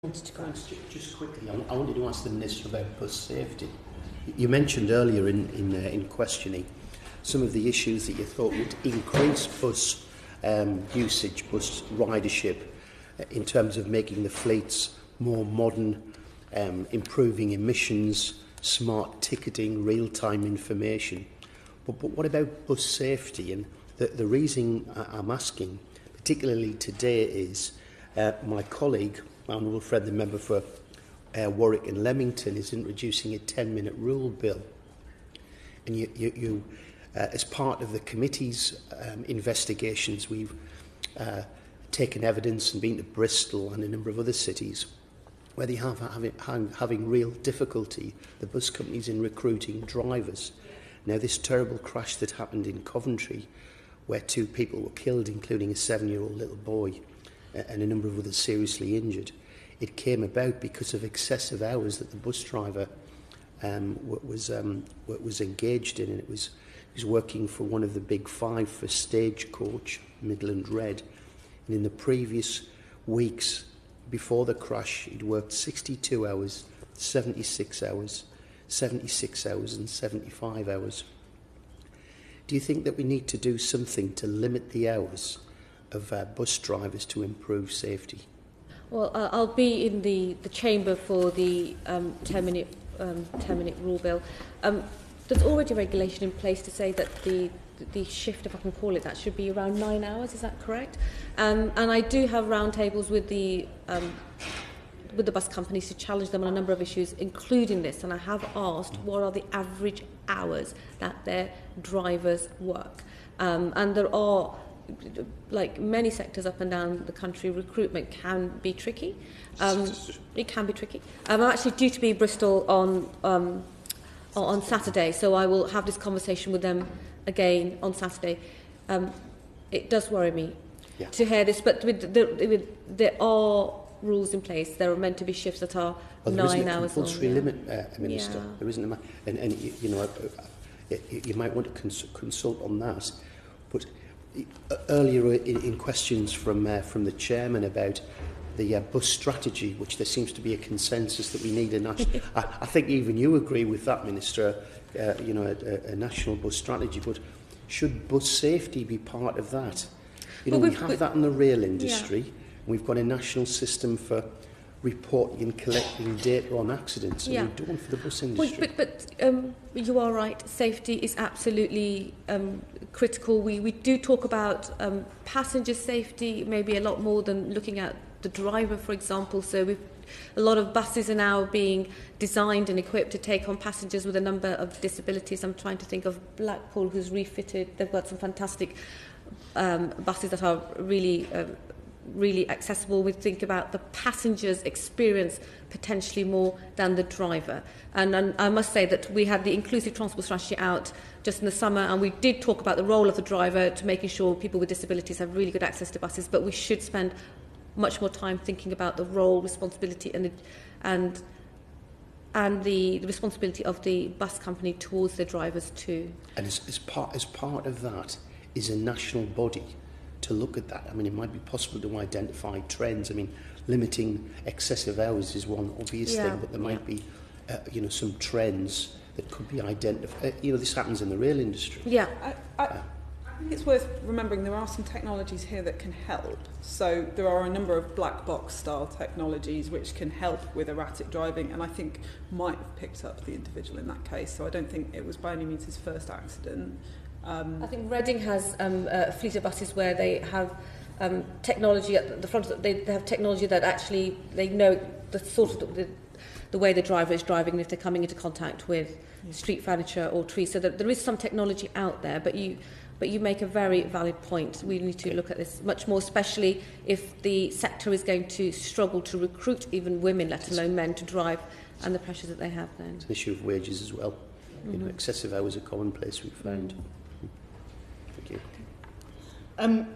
Just quickly, I wanted to ask the Minister about bus safety. You mentioned earlier in questioning some of the issues that you thought would increase bus usage, bus ridership, in terms of making the fleets more modern, improving emissions, smart ticketing, real-time information. But what about bus safety? And the reason I'm asking, particularly today, is my colleague, my honourable friend, the member for Warwick and Leamington, is introducing a 10-minute rule bill. And you as part of the committee's investigations, we've taken evidence and been to Bristol and a number of other cities where they have having real difficulty, the bus companies, in recruiting drivers. Now, this terrible crash that happened in Coventry, where 2 people were killed, including a 7-year-old little boy, and a number of others seriously injured, it came about because of excessive hours that the bus driver was engaged in, and he was working for one of the big 5 for Stagecoach, Midland Red, and in the previous weeks before the crash he'd worked 62 hours, 76 hours, 76 hours and 75 hours. Do you think that we need to do something to limit the hours of bus drivers to improve safety? Well, I'll be in the chamber for the 10-minute rule bill. There's already regulation in place to say that the shift, if I can call it that, should be around 9 hours. Is that correct? And I do have roundtables with the bus companies to challenge them on a number of issues, including this. And I have asked what are the average hours that their drivers work. And there are, like many sectors up and down the country, recruitment can be tricky. It can be tricky. I'm actually due to be in Bristol on Saturday, so I will have this conversation with them again on Saturday. It does worry me to hear this, but there are rules in place. There are meant to be shifts that are 9 hours long. There isn't a compulsory limit, Minister. There isn't and you know, you might want to consult on that. But earlier in questions from the chairman about the bus strategy, which there seems to be a consensus that we need a national. I think even you agree with that, Minister. You know, a national bus strategy. But should bus safety be part of that? You know, we have that in the rail industry. Yeah. We've got a national system for reporting and collecting data on accidents, and we don't for the bus industry. But you are right. Safety is absolutely critical. We do talk about passenger safety, maybe a lot more than looking at the driver, for example. So a lot of buses are now being designed and equipped to take on passengers with a number of disabilities. I'm trying to think of Blackpool, who's refitted. They've got some fantastic buses that are really accessible. We think about the passenger's experience potentially more than the driver. And I must say that we had the inclusive transport strategy out just in the summer, and we did talk about the role of the driver to making sure people with disabilities have really good access to buses, but we should spend much more time thinking about the role, responsibility and the responsibility of the bus company towards their drivers too. And as part of that is a national body to look at that. I mean, it might be possible to identify trends. I mean, limiting excessive hours is one obvious thing, but there might be, you know, some trends that could be identified. You know, this happens in the rail industry. Yeah. I think it's worth remembering there are some technologies here that can help. So there are a number of black box style technologies which can help with erratic driving, and I think might have picked up the individual in that case. So I don't think it was by any means his first accident. I think Reading has a fleet of buses where they have technology at the front. They have technology that actually they know the sort of the way the driver is driving, and if they're coming into contact with street furniture or trees. So that there is some technology out there, but you make a very valid point. We need to look at this much more, especially if the sector is going to struggle to recruit even women, let alone men, to drive, and the pressures that they have then. It's an issue of wages as well. You know, excessive hours are commonplace, we've found. Thank you.